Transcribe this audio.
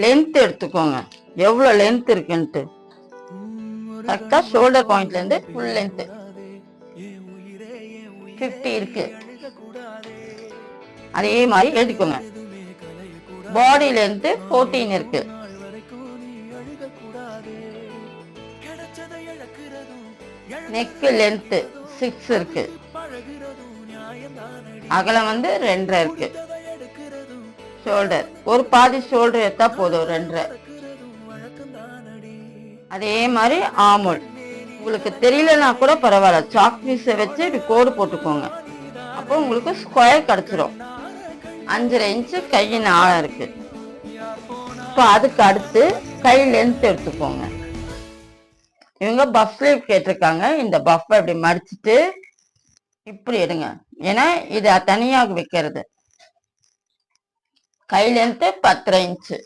Length எடுத்துக்கோங்க, எவ்வளவு length இருக்குன்ட்டு. கரெக்டா ஷோல்டர் பாயிண்ட்ல இருந்து ஃபுல் லென்த் 50 இருக்கு. அதே மாதிரி எழுதிக்கோங்க. பாடி லென்த் 14 இருக்கு. நெக் லென்த் 6 இருக்கு. அகலம் 2.5 இருக்கு. ஷோல்டர் ஒரு பாதி ஷோல்டர் எடுத்தா போதும், 2.5. அதே மாதிரி ஆமுல் உங்களுக்கு தெரியலன்னா கூட பரவாயில்ல, சாக் பீஸை வச்சு இப்படி கோடு போட்டுக்கோங்க. அப்போ உங்களுக்கு ஸ்கொயர் கிடைச்சிரும். 5.5 இன்ச்சு கையின் ஆழம் இருக்கு. இப்போ அதுக்கு அடுத்து கை லென்த் எடுத்துக்கோங்க. இவங்க பஃப் ஸ்லீவ் கேட்டிருக்காங்க. இந்த பஃப் இப்படி மடிச்சுட்டு இப்படி எடுங்க, ஏன்னா இது தனியாக வைக்கிறது. கை லென்த் 10.5 இன்ச்சு.